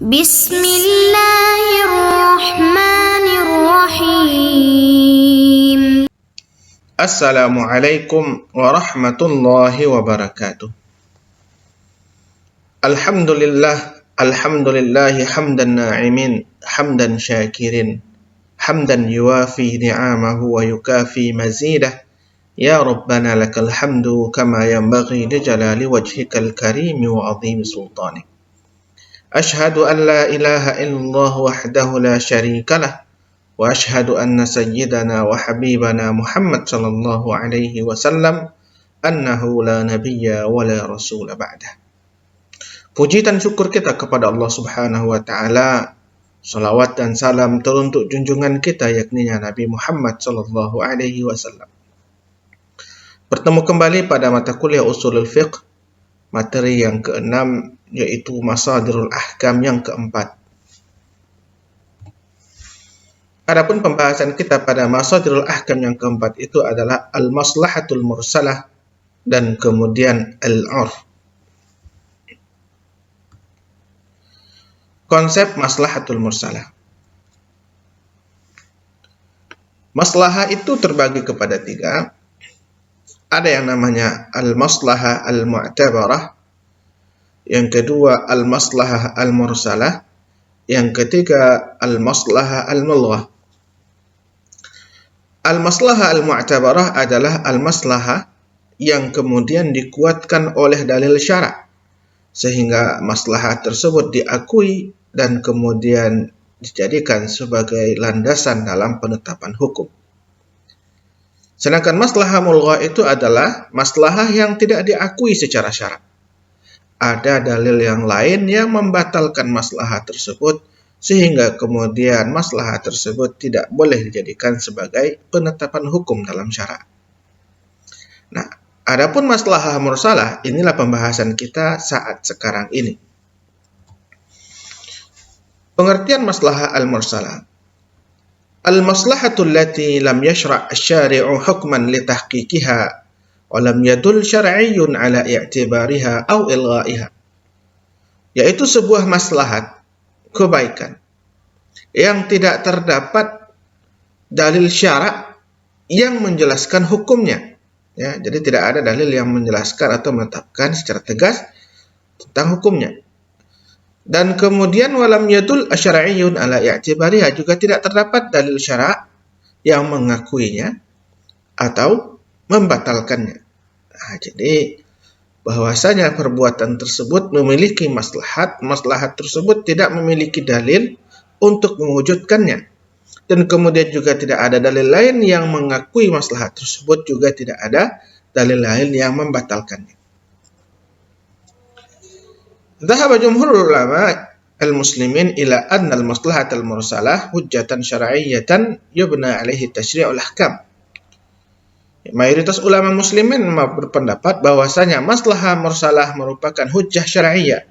Bismillahirrahmanirrahim. Assalamualaikum warahmatullahi wabarakatuh. Alhamdulillahi hamdan na'imin, hamdan syakirin, hamdan yuwafi ni'amahu wa yukafi mazidah. Ya Rabbana lakal hamdu kama yanbaghi li jalali wajhikal karimi wa azimi sultanik. Ashhadu an la ilaha illallah wahdahu la syarika lah, wa ashhadu anna sayyidana wa habibana Muhammad sallallahu alaihi wasallam annahu la nabiyya wa la rasula ba'dah. Puji dan syukur kita kepada Allah Subhanahu wa taala. Salawat dan salam teruntuk junjungan kita yakni Nabi Muhammad sallallahu alaihi wasallam. Bertemu kembali pada mata kuliah Ushulul Fiqh, materi yang ke-6 yaitu Masadirul Ahkam yang ke-4. Adapun pembahasan kita pada Masadirul Ahkam yang ke-4 itu adalah Al-Maslahatul Mursalah dan kemudian Al-'Urf. Konsep Maslahatul Mursalah. Maslahah itu terbagi kepada 3. Ada yang namanya al-maslahah al-mu'tabarah, yang kedua al-maslahah al-mursalah, yang ketiga al-maslahah al-mulghah. Al-maslahah al-mu'tabarah adalah al-maslahah yang kemudian dikuatkan oleh dalil syarak, sehingga maslahah tersebut diakui dan kemudian dijadikan sebagai landasan dalam penetapan hukum. Sedangkan maslahah mulghah itu adalah maslahah yang tidak diakui secara syarak. Ada dalil yang lain yang membatalkan maslahah tersebut, sehingga kemudian maslahah tersebut tidak boleh dijadikan sebagai penetapan hukum dalam syarak. Nah, adapun maslahah mursalah, inilah pembahasan kita saat sekarang ini. Pengertian maslahah al-mursalah. Al-maslahatul lati lam yashra' asy-syari'u hukman li tahqiqiha wa lam yadul syar'iyyun ala i'tibariha aw ilgha'iha. Yaitu sebuah maslahat, kebaikan yang tidak terdapat dalil syarak yang menjelaskan hukumnya. Ya, jadi tidak ada dalil yang menjelaskan atau menetapkan secara tegas tentang hukumnya. Dan kemudian walam yadul asyar'iyyun ala i'tibariha, juga tidak terdapat dalil syarak yang mengakuinya atau membatalkannya. Nah, jadi bahwasanya perbuatan tersebut memiliki maslahat tersebut tidak memiliki dalil untuk mewujudkannya. Dan kemudian juga tidak ada dalil lain yang mengakui maslahat tersebut, juga tidak ada dalil lain yang membatalkannya. Dhahaba jumhurul ulama al-muslimin ila anna al-maslahat al-mursalah hujjatan syar'iyyatan yubna alaihi tasyri'ul ahkam. Mayoritas ulama muslimin berpendapat bahwasanya maslahah mursalah merupakan hujjah syar'iyyah,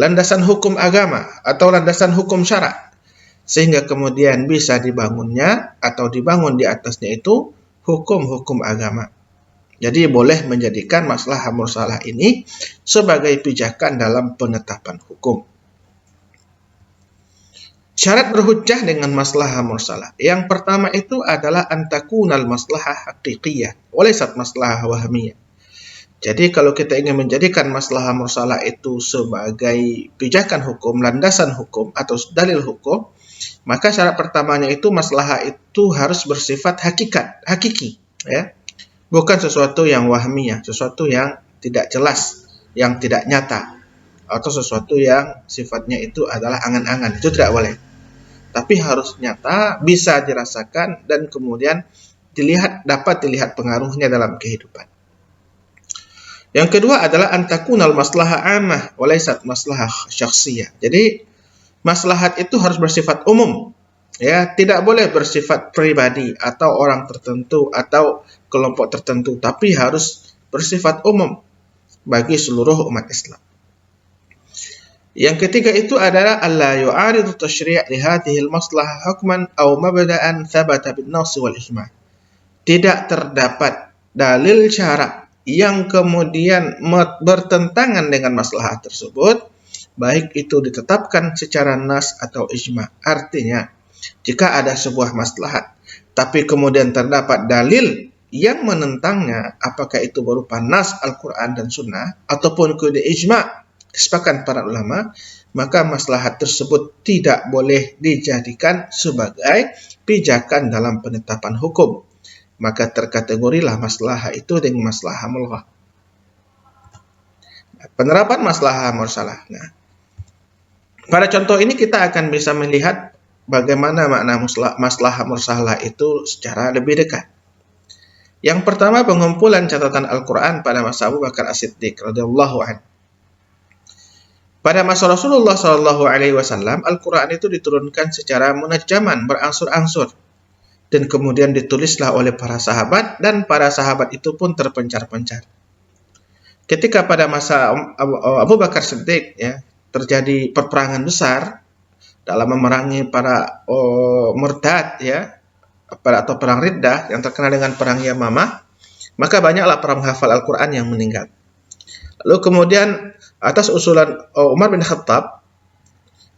landasan hukum agama atau landasan hukum syarak, sehingga kemudian bisa dibangunnya atau dibangun di atasnya itu hukum-hukum agama. Jadi boleh menjadikan maslahah mursalah ini sebagai pijakan dalam penetapan hukum. Syarat berhujjah dengan maslahah mursalah. Yang pertama itu adalah antakunal maslahah haqiqiyah, walaysat maslahah wahmiyah. Jadi kalau kita ingin menjadikan maslahah mursalah itu sebagai pijakan hukum, landasan hukum atau dalil hukum, maka syarat pertamanya itu maslahah itu harus bersifat hakiki, ya. Bukan sesuatu yang wahmiyah, sesuatu yang tidak jelas, yang tidak nyata, atau sesuatu yang sifatnya itu adalah angan-angan. Itu tidak boleh. Tapi harus nyata, bisa dirasakan, dan kemudian dapat dilihat pengaruhnya dalam kehidupan. Yang kedua adalah antakunal maslahah ammah walaysat maslahah syakhsiyah. Jadi maslahat itu harus bersifat umum. Ya, tidak boleh bersifat pribadi atau orang tertentu atau kelompok tertentu, tapi harus bersifat umum bagi seluruh umat Islam. Yang ketiga itu adalah alla yu'aridu tasyri' li hadhihi al-maslahah hukman aw mabda'an thabata bin-nass wal ijma'. Tidak terdapat dalil syarak yang kemudian bertentangan dengan maslahah tersebut, baik itu ditetapkan secara nas atau ijma. Artinya, jika ada sebuah maslahat, tapi kemudian terdapat dalil yang menentangnya, apakah itu berupa nas Al-Quran dan Sunnah, ataupun kemudian ijma, kesepakatan para ulama, maka maslahat tersebut tidak boleh dijadikan sebagai pijakan dalam penetapan hukum. Maka terkategorilah maslahah itu dengan maslahah mulghah. Penerapan maslahah mursalah. Nah, pada contoh ini kita akan bisa melihat bagaimana makna maslahah mursalah itu secara lebih dekat. Yang pertama, pengumpulan catatan Al-Quran pada masa Abu Bakar As-Siddiq radhiyallahu anhu. Pada masa Rasulullah SAW, Al-Quran itu diturunkan secara munajjaman, berangsur-angsur. Dan kemudian ditulislah oleh para sahabat, dan para sahabat itu pun terpencar-pencar. Ketika pada masa Abu Bakar Siddiq, ya, terjadi perperangan besar dalam memerangi para murtad, ya, atau perang Riddah yang terkenal dengan perang Yamamah, maka banyaklah para penghafal Al-Quran yang meninggal. Lalu kemudian atas usulan Umar bin Khattab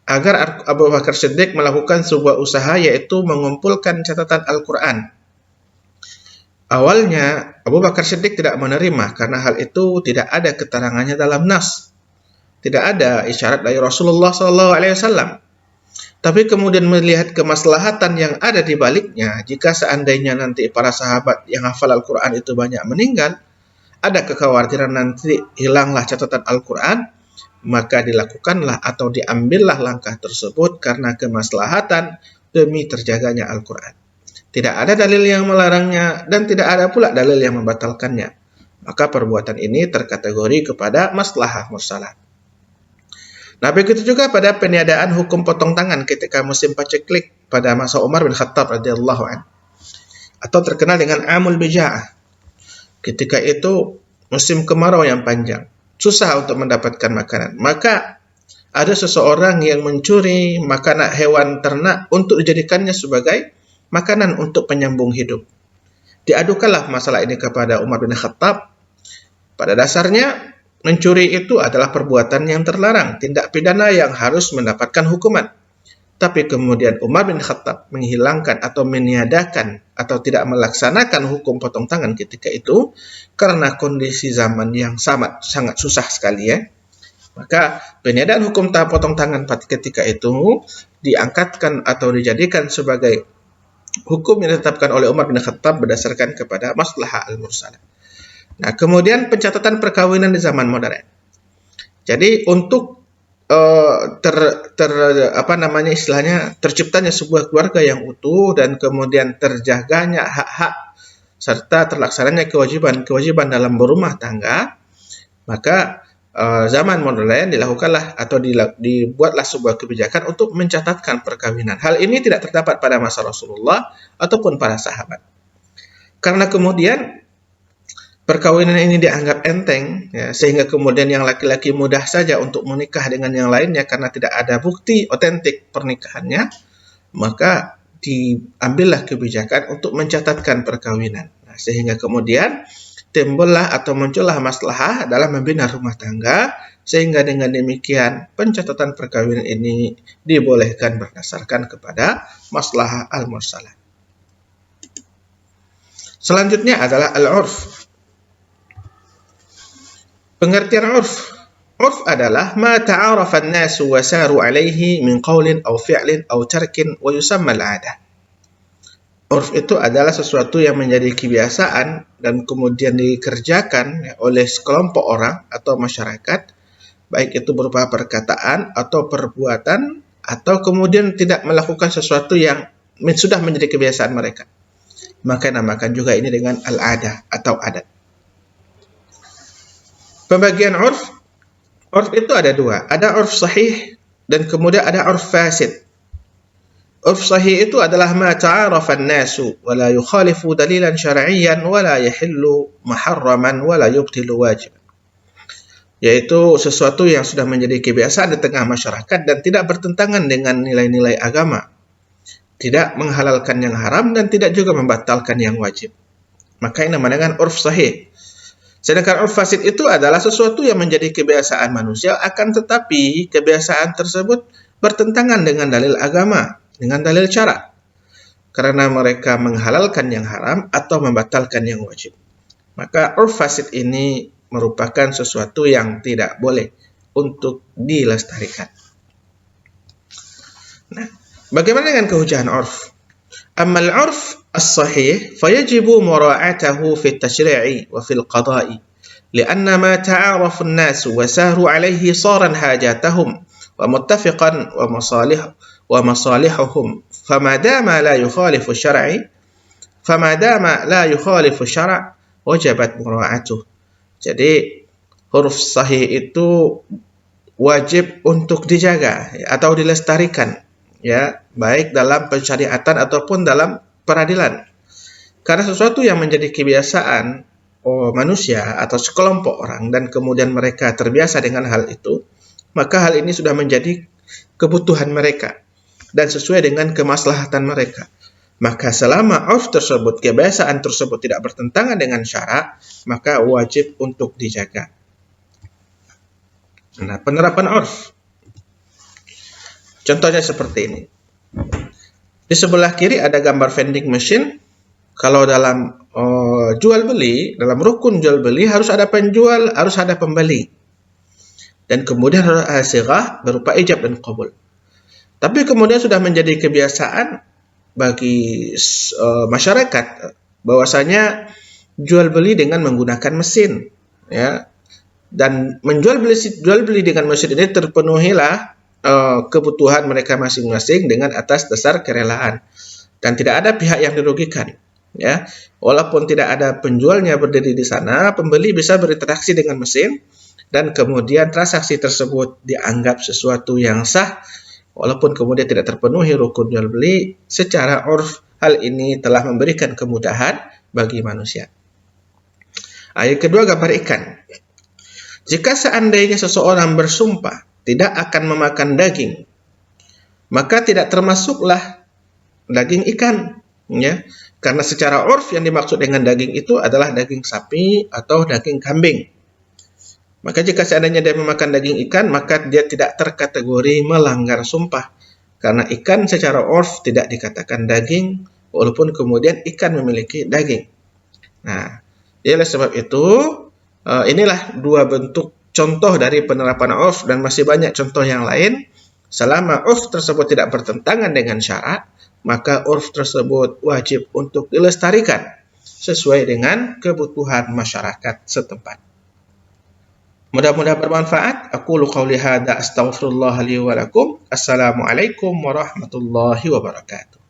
agar Abu Bakar Siddiq melakukan sebuah usaha, yaitu mengumpulkan catatan Al-Quran. Awalnya Abu Bakar Siddiq tidak menerima karena hal itu tidak ada keterangannya dalam nas, tidak ada isyarat dari Rasulullah SAW. Tapi kemudian melihat kemaslahatan yang ada di baliknya, jika seandainya nanti para sahabat yang hafal Al-Quran itu banyak meninggal, ada kekhawatiran nanti hilanglah catatan Al-Quran, maka dilakukanlah atau diambillah langkah tersebut karena kemaslahatan demi terjaganya Al-Quran. Tidak ada dalil yang melarangnya dan tidak ada pula dalil yang membatalkannya. Maka perbuatan ini terkategori kepada maslahah mursalah. Nah, begitu juga pada peniadaan hukum potong tangan ketika musim paceklik pada masa Umar bin Khattab radhiyallahu anhu, atau terkenal dengan Amul Bija'ah. Ketika itu musim kemarau yang panjang, susah untuk mendapatkan makanan. Maka ada seseorang yang mencuri makanan hewan ternak untuk dijadikannya sebagai makanan untuk penyambung hidup. Diadukanlah masalah ini kepada Umar bin Khattab. Pada dasarnya, mencuri itu adalah perbuatan yang terlarang, tindak pidana yang harus mendapatkan hukuman. Tapi kemudian Umar bin Khattab menghilangkan atau meniadakan atau tidak melaksanakan hukum potong tangan ketika itu karena kondisi zaman yang sangat susah sekali, ya. Maka peniadaan hukum potong tangan ketika itu diangkatkan atau dijadikan sebagai hukum yang ditetapkan oleh Umar bin Khattab berdasarkan kepada maslahah al-mursalah. Nah, kemudian pencatatan perkawinan di zaman modern. Jadi untuk terciptanya sebuah keluarga yang utuh dan kemudian terjaganya hak-hak serta terlaksananya kewajiban dalam berumah tangga, maka zaman modern dilakukanlah atau dibuatlah sebuah kebijakan untuk mencatatkan perkawinan. Hal ini tidak terdapat pada masa Rasulullah ataupun para sahabat. Karena kemudian perkawinan ini dianggap enteng, ya, sehingga kemudian yang laki-laki mudah saja untuk menikah dengan yang lainnya karena tidak ada bukti otentik pernikahannya, maka diambillah kebijakan untuk mencatatkan perkawinan. Nah, sehingga kemudian timbullah atau muncullah maslahah dalam membina rumah tangga, sehingga dengan demikian pencatatan perkawinan ini dibolehkan berdasarkan kepada maslahah al-mursalah. Selanjutnya adalah al-urf. Pengertian urf. Urf adalah ma ta'arafa an-nasu wa saru alaihi min qawlin aw fi'lin aw tarkin wa yusamma al-'adah. Urf itu adalah sesuatu yang menjadi kebiasaan dan kemudian dikerjakan, ya, oleh sekelompok orang atau masyarakat, baik itu berupa perkataan atau perbuatan, atau kemudian tidak melakukan sesuatu yang sudah menjadi kebiasaan mereka. Maka namakan juga ini dengan al-'adah atau adat. Pembagian urf itu ada dua. Ada urf sahih dan kemudian ada urf fasid. Urf sahih itu adalah ma ta'arafa an-nasu wa la yukhalifu dalilan syar'iyyan wa la yahillu muharraman wa la yubtilu wajiban. Yaitu sesuatu yang sudah menjadi kebiasaan di tengah masyarakat dan tidak bertentangan dengan nilai-nilai agama. Tidak menghalalkan yang haram dan tidak juga membatalkan yang wajib. Maka ini namanya urf sahih. Sedangkan urf fasid itu adalah sesuatu yang menjadi kebiasaan manusia, akan tetapi kebiasaan tersebut bertentangan dengan dalil agama, dengan dalil syara. Karena mereka menghalalkan yang haram atau membatalkan yang wajib. Maka urf fasid ini merupakan sesuatu yang tidak boleh untuk dilestarikan. Nah, bagaimana dengan kehujahan urf? Amma al-urf as-sahih fayajibu mura'atahu fi at-tashri'i wa fi al-qada'i li'anna ma ta'arafu an-nas wa sahru 'alayhi saran hajatahum wa muttafiqan wa masalihuhum fama dama la yukhalifu syar'a wajabat mura'atuh. Jadi huruf sahih itu wajib untuk dijaga atau dilestarikan, ya, baik dalam pensyariatan ataupun dalam peradilan. Karena sesuatu yang menjadi kebiasaan manusia atau sekelompok orang dan kemudian mereka terbiasa dengan hal itu, maka hal ini sudah menjadi kebutuhan mereka dan sesuai dengan kemaslahatan mereka. Maka selama urf tersebut, kebiasaan tersebut tidak bertentangan dengan syara, maka wajib untuk dijaga. Nah, penerapan urf. Contohnya seperti ini. Di sebelah kiri ada gambar vending machine. Kalau dalam jual beli, dalam rukun jual beli harus ada penjual, harus ada pembeli. Dan kemudian harus ada sighah berupa ijab dan qabul. Tapi kemudian sudah menjadi kebiasaan bagi masyarakat bahwasanya jual beli dengan menggunakan mesin, ya. Dan jual beli dengan mesin ini terpenuhilah kebutuhan mereka masing-masing dengan atas dasar kerelaan dan tidak ada pihak yang dirugikan, ya. Walaupun tidak ada penjualnya berdiri di sana, pembeli bisa berinteraksi dengan mesin dan kemudian transaksi tersebut dianggap sesuatu yang sah walaupun kemudian tidak terpenuhi rukun jual beli. Secara urf hal ini telah memberikan kemudahan bagi manusia. Yang kedua, gambar ikan. Jika seandainya seseorang bersumpah tidak akan memakan daging, maka tidak termasuklah daging ikan, ya. Karena secara urf yang dimaksud dengan daging itu adalah daging sapi atau daging kambing. Maka jika seandainya dia memakan daging ikan, maka dia tidak terkategori melanggar sumpah. Karena ikan secara urf tidak dikatakan daging, walaupun kemudian ikan memiliki daging. Nah, oleh sebab itu, inilah dua bentuk contoh dari penerapan urf dan masih banyak contoh yang lain. Selama urf tersebut tidak bertentangan dengan syara, maka urf tersebut wajib untuk dilestarikan sesuai dengan kebutuhan masyarakat setempat. Mudah-mudahan bermanfaat. Aqulu qauli hadza astaghfirullah li wa lakum. Assalamualaikum warahmatullahi wabarakatuh.